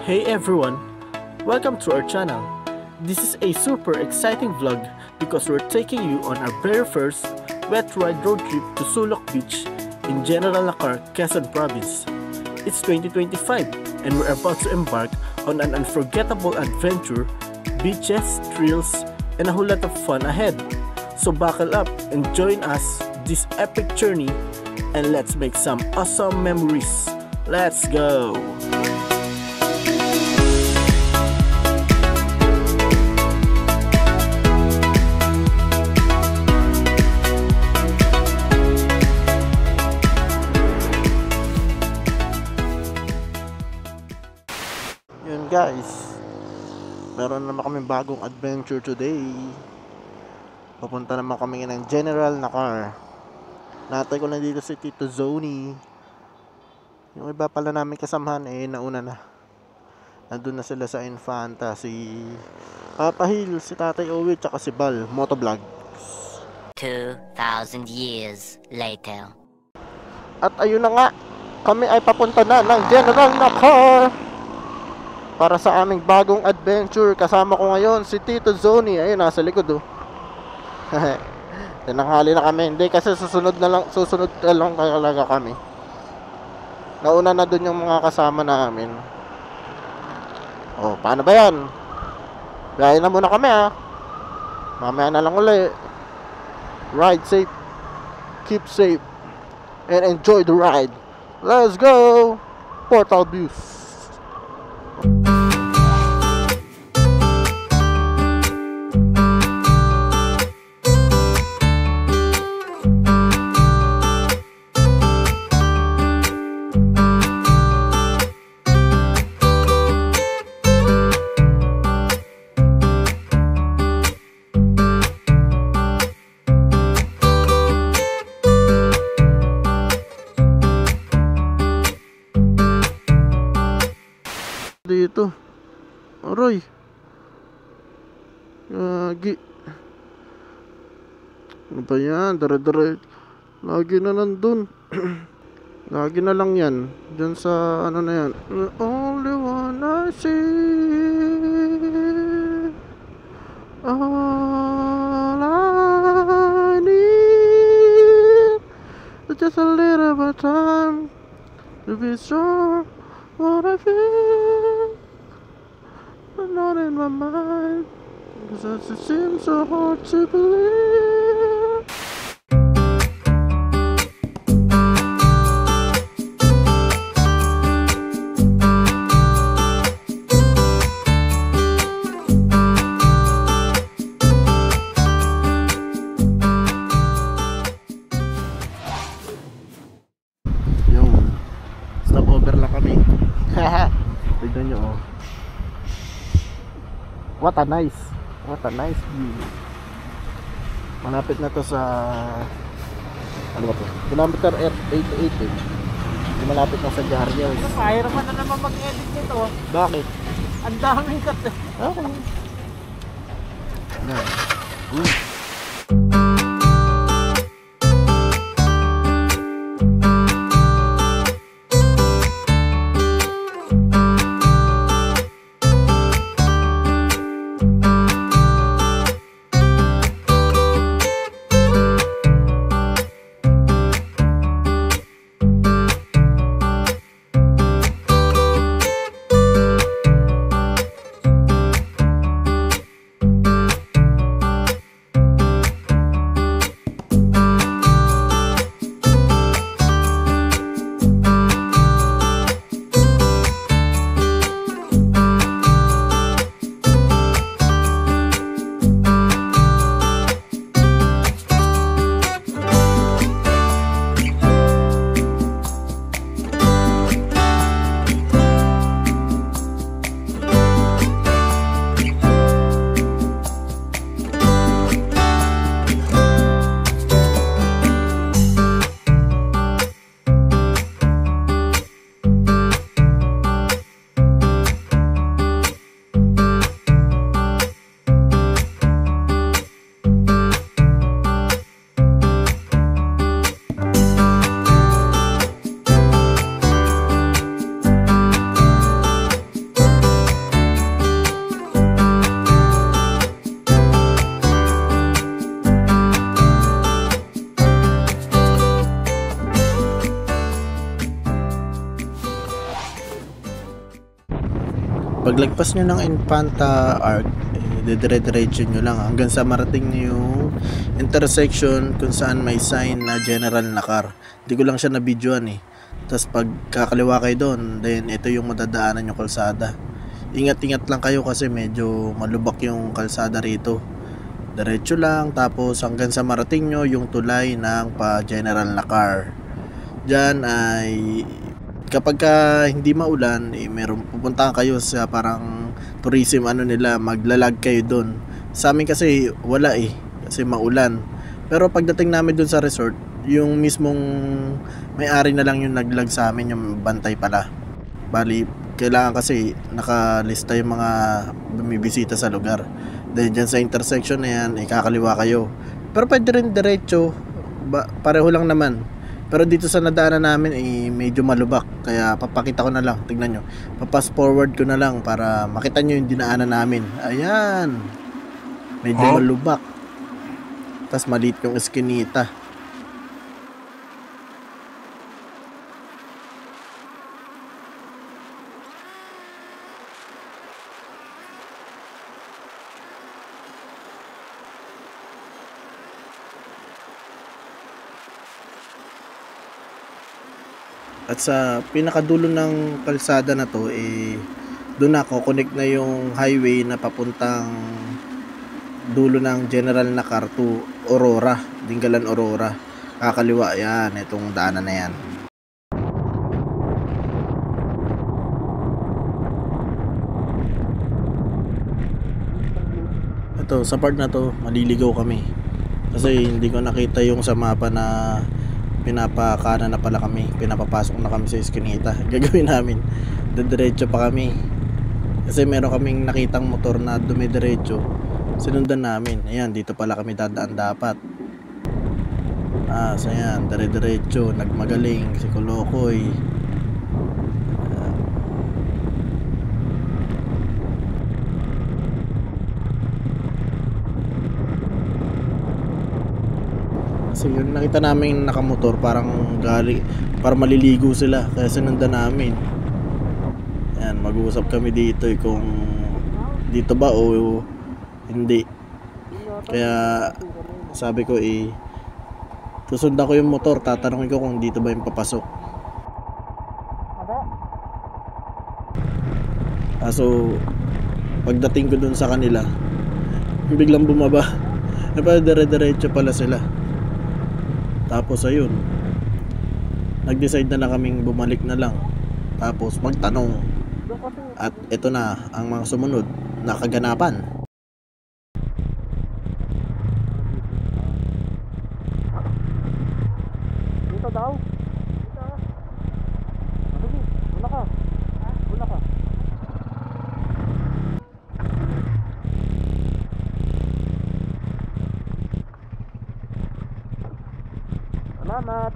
Hey everyone, welcome to our channel. This is a super exciting vlog because we're taking you on our very first wet ride road trip to Sulok Beach in General Nakar, Quezon Province. It's 2025 and we're about to embark on an unforgettable adventure, beaches, thrills, and a whole lot of fun ahead. So buckle up and join us this epic journey and let's make some awesome memories. Let's go! Yun guys, meron naman kami bagong adventure today. Papunta naman kami ng General Nakar. Natay ko na dito si Tito Zoni. Yung iba pala namin kasamahan nauna na. Nandun na sila sa Infanta. Si Papa Hill, si Tatay Owi, tsaka si Bal, Motovlog. 2,000 years later. At ayun na nga, kami ay papunta na ng General Nakar para sa aming bagong adventure. Kasama ko ngayon si Tito Zoni. Ayun, nasa likod Tinanghali na kami. Hindi kasi susunod na lang talaga kami. Nauna na dun yung mga kasama namin. Oh, paano ba yan? Gaya na muna kami Mamaya na lang uli. Ride safe, keep safe, and enjoy the ride. Let's go! Portal views. Dito aray lagi ano ba yan, dare-dare lagi na nandun lagi na lang yan dyan sa ano na yan. The only one I see, all I need is just a little bit of time to be sure what I feel, but not in my mind, because it seems so hard to believe. Yo, stop over lang kami. Tignan nyo what a nice view. Malapit na to sa ano ba to, kilometer 88 malapit na sa Jarrios. Mahirap na naman mag-edit nito. Bakit? Ang daming cut Okay. Paglagpas nyo ng Infanta Arc, dire-diretso nyo lang hanggang sa marating nyo yung intersection kung saan may sign na general na car. Hindi ko lang siya na-videoan eh. Tapos pag kakaliwa kayo doon, then ito yung madadaanan yung kalsada. Ingat-ingat lang kayo kasi medyo malubak yung kalsada rito. Diretso lang, tapos hanggang sa marating nyo yung tulay ng pa-general na car. Diyan ay kapag hindi maulan, meron pupuntahan kayo sa parang tourism nila, maglalag kayo doon. Sa amin kasi wala kasi maulan. Pero pagdating namin doon sa resort, yung mismong may-ari na lang yung naglag sa amin, yung bantay pala. Bali, kailangan kasi nakalista yung mga bumibisita sa lugar. Then dyan sa intersection na yan, kakaliwa kayo. Pero pwede rin diretso, pareho lang naman. Pero dito sa nadaanan namin medyo malubak, kaya papakita ko na lang, tignan nyo, papas forward ko na lang para makita nyo yung dinaanan namin. Ayan, medyo malubak, tas maliit yung eskinita. At sa pinakadulo ng kalsada na to, doon ako connect na yung highway na papuntang dulo ng General Nakar to Aurora, Dingalan Aurora. Kakaliwa yan, itong daanan na yan. Ito, sa part na to, maliligaw kami. Kasi hindi ko nakita yung sa mapa na pinapakanan na pala kami, pinapapasok na kami sa eskinita. Gagawin namin, diretso pa kami kasi meron kaming nakitang motor na dumidiretso, sinundan namin. Ayan, dito pala kami dadaan dapat. So ayan, dire-diretso, nagmagaling si Kolokoy. Kasi yung nakita namin nakamotor, parang maliligo sila, kaya sinundan namin. Ayan, mag-uusap kami dito kung dito ba o hindi. Kaya sabi ko susundan ko yung motor, tatanungin ko kung dito ba yung papasok. So pagdating ko dun sa kanila, biglang bumaba. Dire-diretso pala sila. Tapos ayun, nag-decide na lang kaming bumalik na lang, tapos magtanong. At ito na ang mga sumunod na kaganapan. Dito daw. Sige, wala ka. Wala ka. Salamat.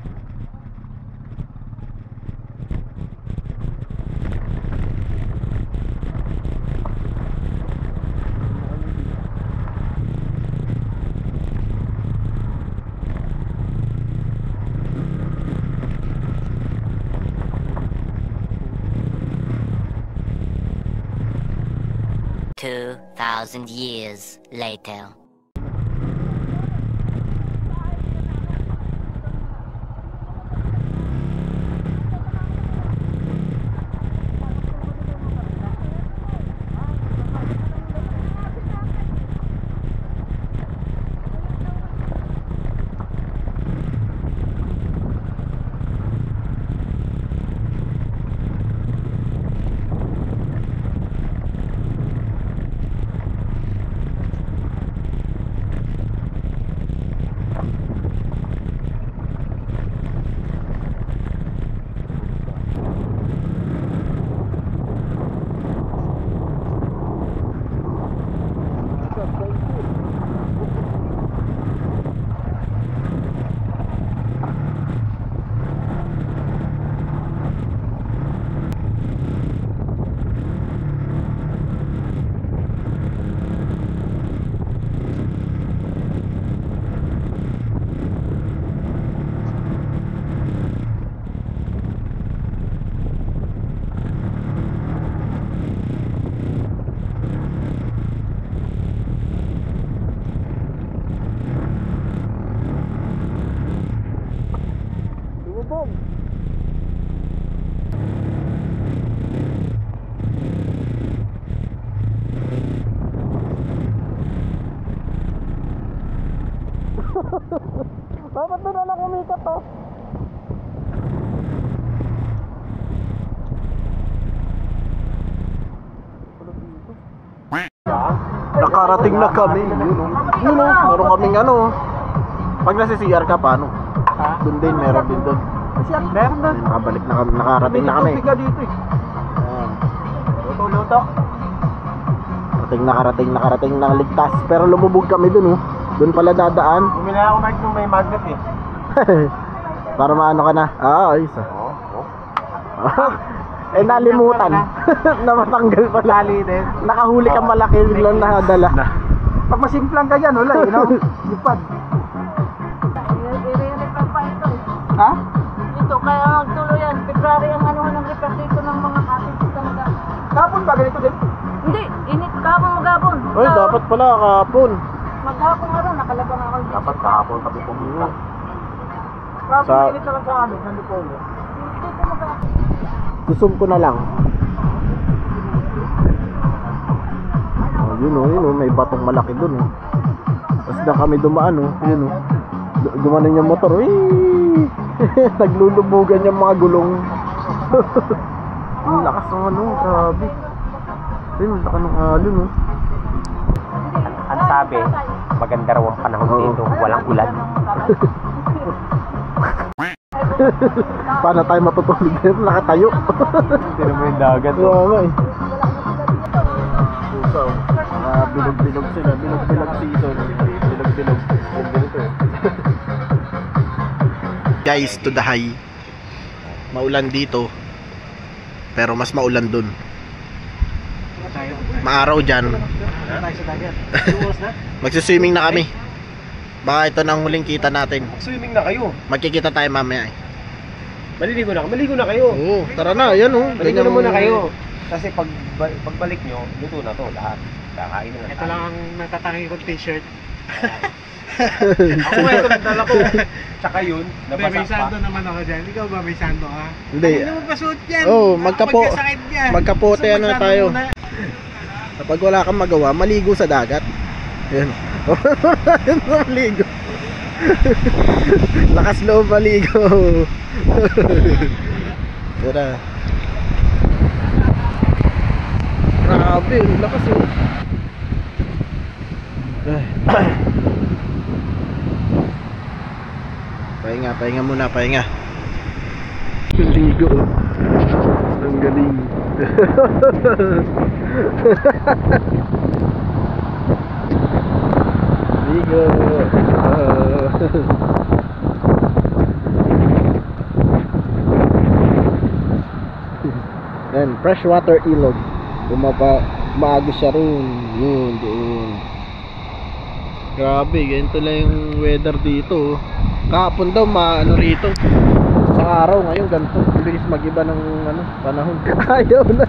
Two 2,000 years later. nakarating na kami. Yun o, meron kaming ano. Pag nasa CR ka, paano? Doon din, meron din doon. Meron na. Nakabalik na kami, nakarating na kami. May tubig dito eh. Ayan. Luto-luto. Nakarating na ligtas. Pero lumubog kami doon, oh. Doon pala dadaan. Bumili ako Mark nung may magnet eh. Para maano ka na. Ayos ah. Eh nalimutan. Na matanggal pa lali din. Nakahuli kang malaki lang nakadala. Pag masimplang ka dyan, wala eh, no? Lipad. I-repair pa ito eh. Ha? Ito, kaya magtuloy yan. February ang ano ng repair dito ng mga kapit talaga. Tapon ba ganito din? Hindi, init kahapon magabon. Ay, dapat pala kahapon. Maghapon nga rin, nakalaba nga ako. Dapat kahapon kami pumunta. Kahapon Sa- init na lang sa amin, sa Lipolo. Dito maghapon. Susum ko na lang. Oh, yun oh, may batong malaki dun oh. Tapos na kami dumaan oh, yun oh. Gumanon yung motor, wee! Naglulubugan yung mga gulong. Ang lakas ng ano, grabe. Ayun, ang laki ng alon oh. Ang sabi, maganda raw ang panahon dito, walang ulan. Paano tayo matutulog dito? Nakatayo. Hindi naman yung dagat. Oo nga eh. Puso. Bilog-bilog sila. Bilog-bilog season. Bilog-bilog. Guys, to the high. Maulan dito. Pero mas maulan dun. Maaraw dyan. Magsiswimming na kami. Baka ito na ang huling kita natin. Swimming na kayo. Magkikita tayo mamaya eh. Maligo na kayo. Oo, tara na, yan oh. Maligo na muna kayo. Kasi pagbalik nyo, luto na to lahat. Kakain na lang. Ito lang ang natatangi kong t-shirt. Ako nga ito nagdala ko. Tsaka yun, May nabasa sando pa. naman ako dyan. Ikaw ba may sando ka? Hindi. Hindi mo pasuot yan. Oo, Magkasakit yan. magkapote Gusto ano magsando tayo. muna. Kapag wala kang magawa, maligo sa dagat. Yan. Maligo. Lakas loob maligo. Tara. Grabe, lakas oh. Pahinga muna, pahinga. Ligo. Ang galing. Ligo. Yan, freshwater ilog. Maagos siya rin. Yun, doon. Grabe, ganito lang yung weather dito. Kahapon daw ano rito. Sa araw ngayon ganito. Bilis mag-iba ng ano, panahon. Ayaw na.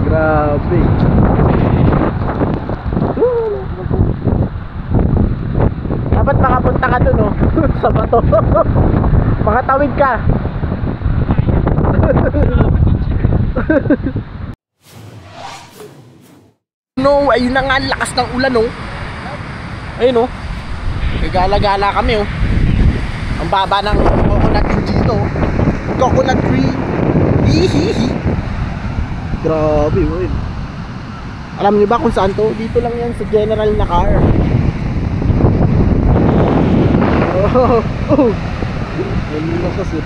Grabe. Dapat makapunta ka dun oh. Sa bato. Makatawid ka. No, ayun na nga ang lakas ng ulan oh. Ayun oh. Gagala-gala kami oh. Ang baba ng coconut tree dito oh. Coconut tree. Hihihi. Grabe oh. Alam niyo ba kung saan to? Dito lang yan sa general na car. Oh, oh. Ang lakas oh.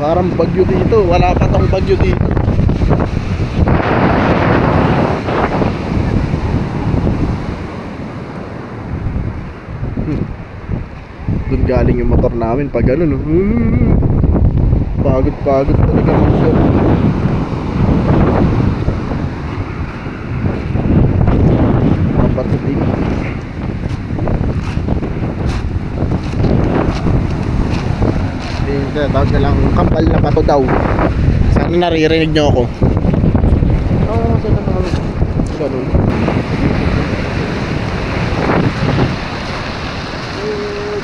Parang bagyo dito. Wala pa tong bagyo dito. Doon galing yung motor namin pag ano no. Pagod talaga mag-surf. Kapatid din. Tawag na lang kapal na bato daw. Sana naririnig nyo ako. Oo, sana naman. Ganun.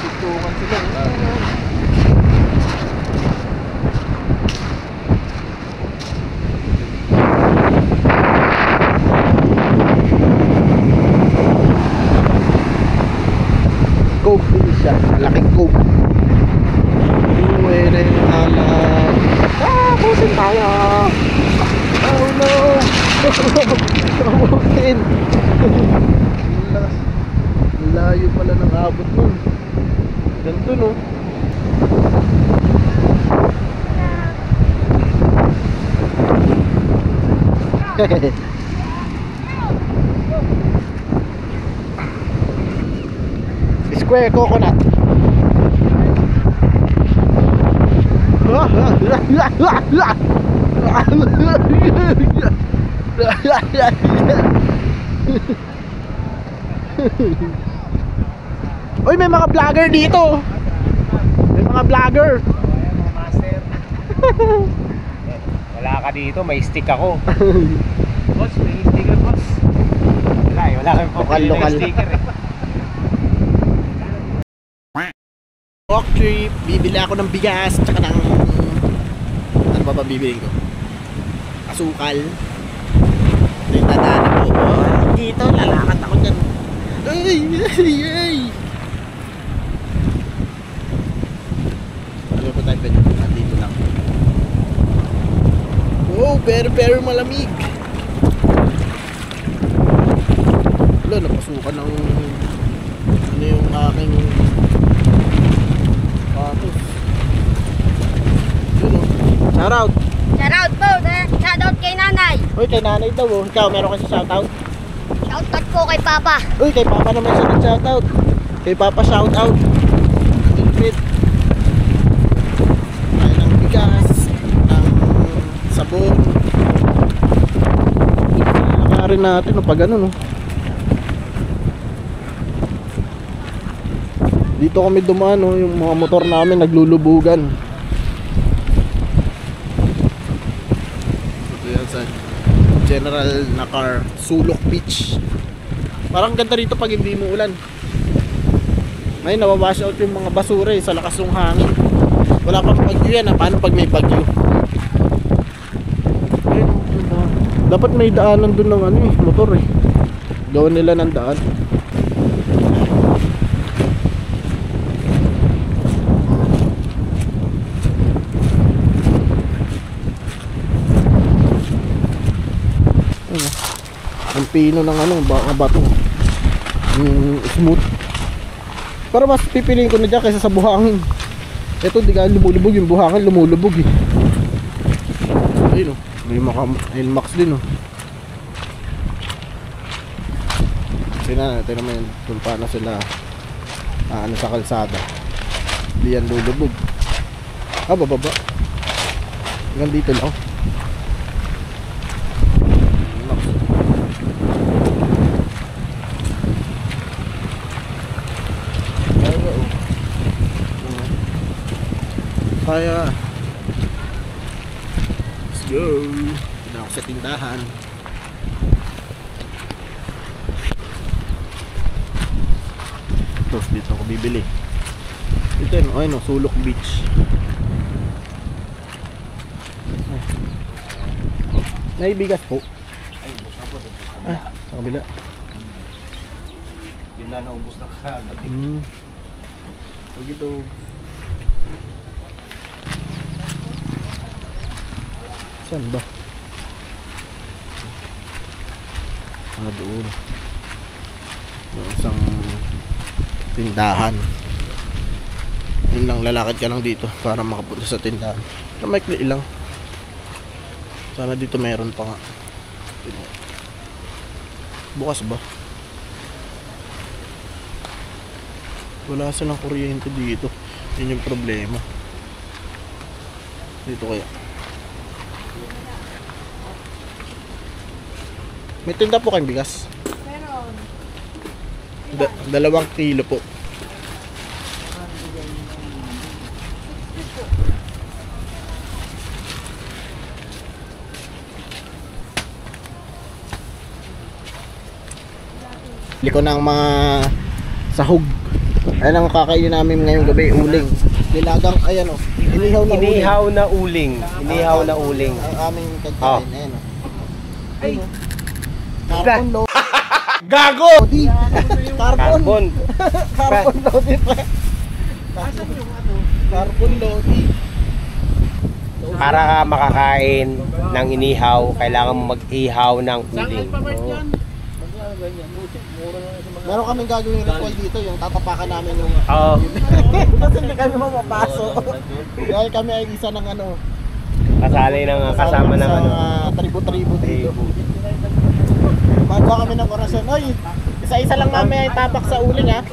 Ditukan sila. Cove din siya. Malaking cove. Uwi na yung alay. Pusin tayo. Oh no. Pusin. Layo pala ng abot nun. Ganito no. Square coconut. Uy, may mga vlogger dito. May mga vlogger. Master. Wala ka dito, may stick ako. Boss, may sticker boss. Wala kami Lokal. sticker eh. Walk trip, bibili ako ng bigas tsaka ng ano pa bibili ko? Asukal. Ito yung dadaanan ko. Dito, lalakad ako dyan. Ay. Ano pa tayo pwede punta dito lang. Oh, very malamig. Wala, napasukan ng ano yung aking shoutout. Shoutout po. Shoutout kay nanay. Uy, kay nanay daw oh. Ikaw, meron kasi shoutout? Shoutout ko kay papa. Uy, kay papa naman siya nag-shoutout. Kay papa shoutout. Tilpit. Ay, ng bigas. Ng sabon. Nakarin natin o pag ano no. Dito kami dumaan no, yung mga motor namin naglulubugan. Ito yan sa general na car, Sulok Beach. Parang ganda rito pag hindi mo ulan. May nawawash out yung mga basura sa lakas ng hangin. Wala pang bagyo yan, paano pag may bagyo? Ayun, dapat may daanan dun ng ano eh, motor eh. Gawan nila ng daan. Ang pino ng ano, mga bato. Smooth. Para mas pipiliin ko na dyan kaysa sa buhangin. Ito di ka lumulubog, yung buhangin lumulubog eh. Ayun o, may Nmax din o. Tingnan natin naman kung paano sila ano sa kalsada. Hindi yan lulubog. Bababa. Hanggang dito lang. Kaya let's go. Hindi ako sa tindahan. Tapos dito ako bibili. Ito yun, ayun o, Sulok Beach. Naibigas po. Sa kabila. Yun na naubos na kagad. Huwag ito. Saan ba? Doon. Yung isang tindahan. Yun lang, lalakad ka lang dito para makapunta sa tindahan. Na maikli lang. Sana dito meron pa nga. Bukas ba? Wala silang kuryente dito. Yun yung problema. Dito kaya. May tinda po kayong bigas? Meron. 2 kilo po. Bili ko ng mga sahog. Ayan ang kakainin namin ngayong gabi, uling. Nilagang, ayan o. Inihaw na uling. Inihaw na uling. Ang aming kagkain, ayan o. Ay! Carbon load. Gago! Carbon. Carbon. Carbon load pa. Carbon loading. Para ka makakain ng inihaw, kailangan mo mag-ihaw ng uling. Meron kaming gagawin ritual dito, yung tatapakan namin yung... Oo. Kasi hindi kami mapapasok. Dahil kami ay isa ng ano... Kasali ng kasama ng ano. Tribo-tribo dito. Magawa kami ng orasyon. Oy, isa-isa lang namin ay tapak sa uling ha.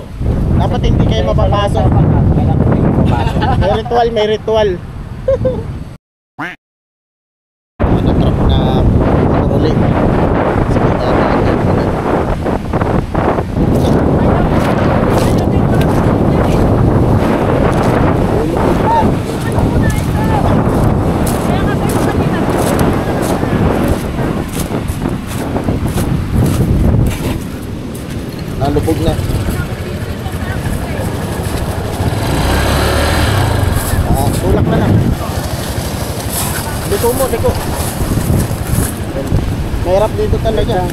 Dapat hindi kayo mapapasok. May ritual, may ritual. Ano trap na uli. Nalubog na. Tulak na lang. Dito mo, dito. Mahirap dito talaga.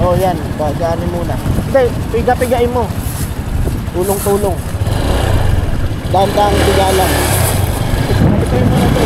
Oh, yan. Bagaanin muna. Hindi, piga-pigain mo. Tulong-tulong. Dahan-dahan piga lang. Pigain mo na ito.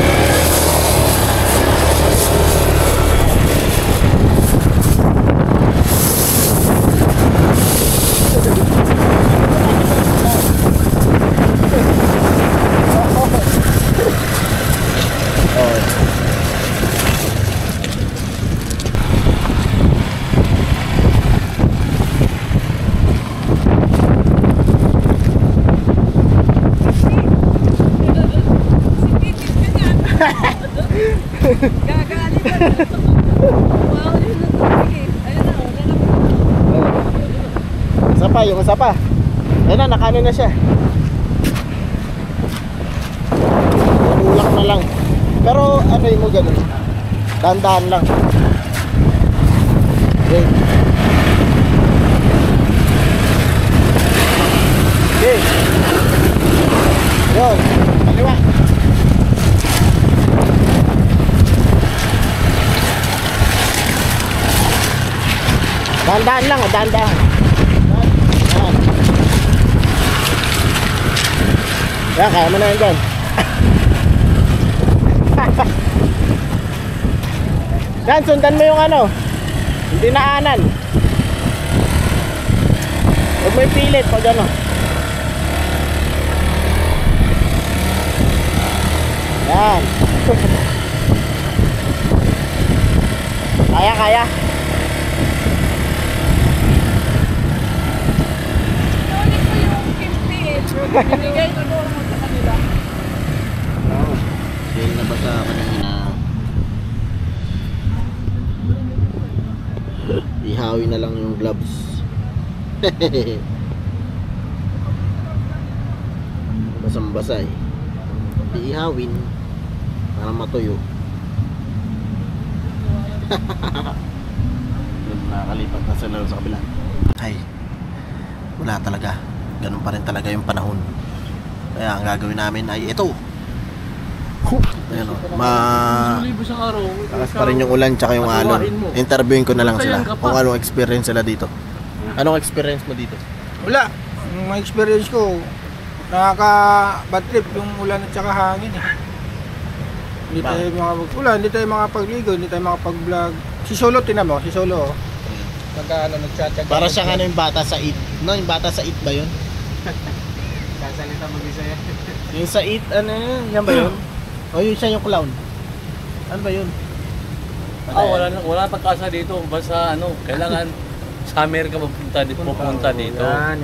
Gagalit ka na. Wow, yun na tubig eh. Ayun na, wala na. Isa pa, yung isa pa. Ayun na, nakano na siya. Ulak na lang. Pero ano yung mo ganun? Dahan-dahan lang. Okay. Okay. Yun. Kaliwa. Dahan-dahan lang, dahan-dahan. Dahan. Yan, kaya mo na yan dyan. Yan, sundan mo yung ano. Hindi naanan. Huwag mo ipilit pag ano. Yan. Kaya, kaya. Ulit ko yung 50 eh. Binigay ko doon mo sa kanila. Dahil nabasa kanina. Ihawi na lang yung gloves. Basang basa eh. Ihawin para matuyo. Nakakalipat na sila sa kabila. Ay, wala talaga. Ganun pa rin talaga yung panahon. Kaya ang gagawin namin ay ito. Ayan o, takas pa rin yung ulan tsaka yung alon. Interviewin ko na lang sila kung anong experience sila dito. Anong experience mo dito? Wala. Yung mga experience ko, nakaka-bad trip yung ulan at saka hangin eh. Hindi tayo makapag-ulan, hindi tayo makapagligo, hindi tayo makapag-vlog. Si Solo, tinan mo, si Solo. Nagchat-chat. Para siyang ano yung bata sa It. No, yung bata sa It ba yun? Sasalita mag-isa yan. Yung sa It, ano yun? Yan ba yun? O yun siya yung clown? Ano ba yun? Wala pagkasa dito. Basta ano, kailangan summer ka pupunta dito. Yan.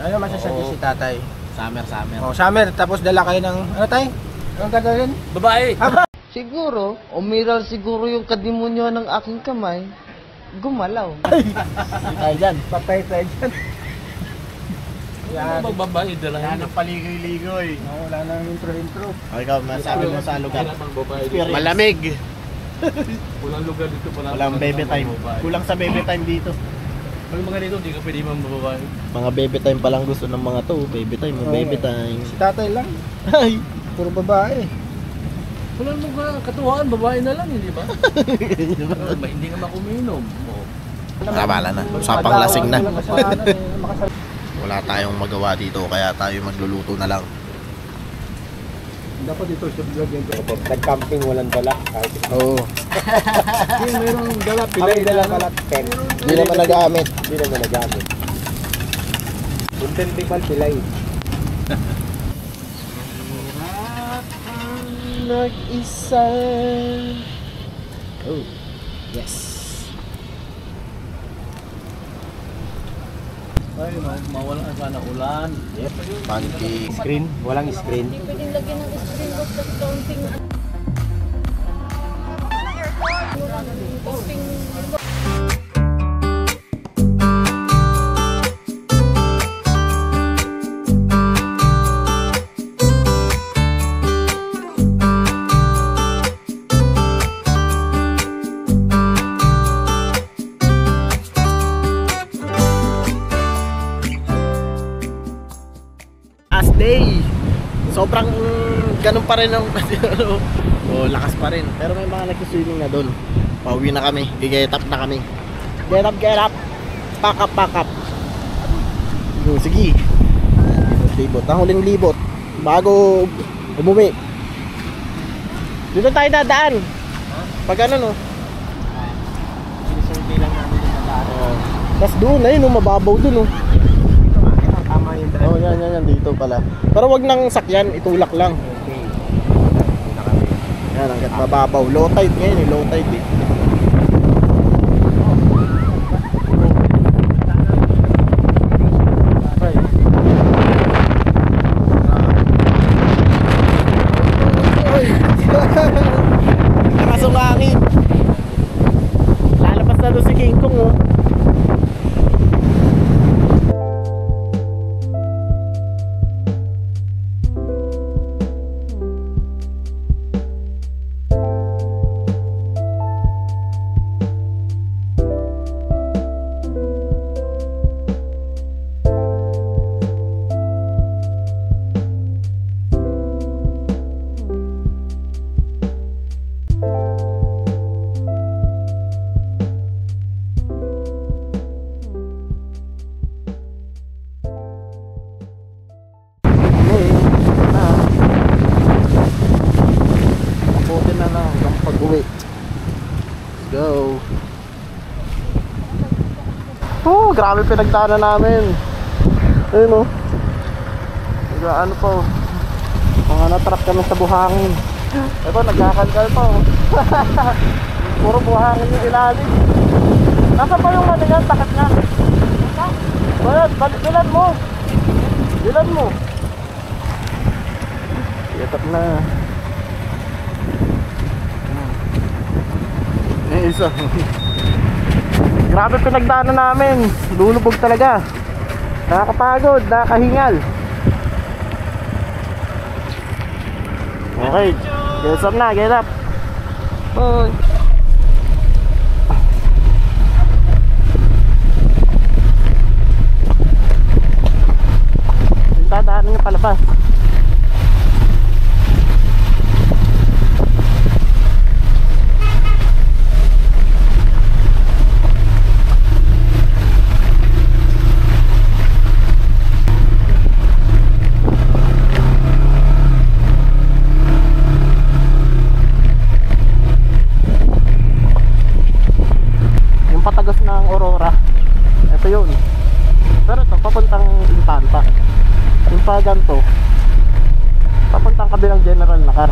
Ano masasabi si tatay? Summer. Oh, summer, tapos dala kayo ng, ano tay? Anong gagawin? Babae! Siguro, umiral siguro yung kadimonyo ng aking kamay. Gumalaw. Ay, dyan. Patay tayo dyan. Ano magbabae dalahin? Wala nang paligoy-ligoy. Wala nang intro-intro. O ikaw, masabi mo sa lugar. Experience. Malamig. Walang lugar dito pala. Walang baby time. Kulang sa baby time dito. Pag mga dito, hindi ka pwede mababae. Mga baby time palang gusto ng mga to. Baby time, baby time. Si tatay lang. Ay! Puro babae. Walang lugar, katuwaan, babae na lang, hindi ba? Hindi ka makuminom. Kabala na. Usapang lasing na. wala tayong magawa dito kaya tayo magluluto na lang. Dapat ito sa vlog yan. Nag-camping walang dala. Oo. Yung mayroong dala, Pilay dala pala. Pen. Hindi naman nagamit. Hindi naman nagamit. Intendimal pilay. Nag-isa. Oh, yes. Ay, mawala ka sana ulan. Yep. Pancake. Screen. Walang screen. Pwedeng lagyan ng screen box at counting. Counting. Last day. Sobrang ganun pa rin ang lakas pa rin. Pero may mga nag-swimming na doon. Pauwi na kami. Get up na kami. Get up, get up. Pack up, pack up. Sige. Libot. Ang huling libot. Bago umuwi. Dito tayo dadaan. Pag ano no. Sinisurvey lang namin yung nadaan. Tapos doon ayun no, mababaw doon no. Tama yung daan. Oh, yan dito pala. Pero wag nang sakyan, itulak lang. Okay. Yan, hanggat mababaw. Low tide ngayon, low tide eh. Nakasungangin. Lalabas na doon si King Kong oh. Go. Oh, grabe pinagdaanan namin. Ayun oh. Ano pa oh. Mga natrap kami sa buhangin. Ito, nagkakalkal pa oh. Puro buhangin yung ilalim. Nasa pa yung ano yan? Takot nga. Bayan, bilan mo. Bilan mo. Yatap na. Isa. Grabe pinagdaanan namin. Lulubog talaga. Nakakapagod, nakakahingal. Okay, get up na, get up. Bye. Dadaanan niyo palabas. Patagos ng Aurora. Ito yun. Pero ito, papuntang Infanta. Yung pa ganito, papuntang kabilang General Nakar.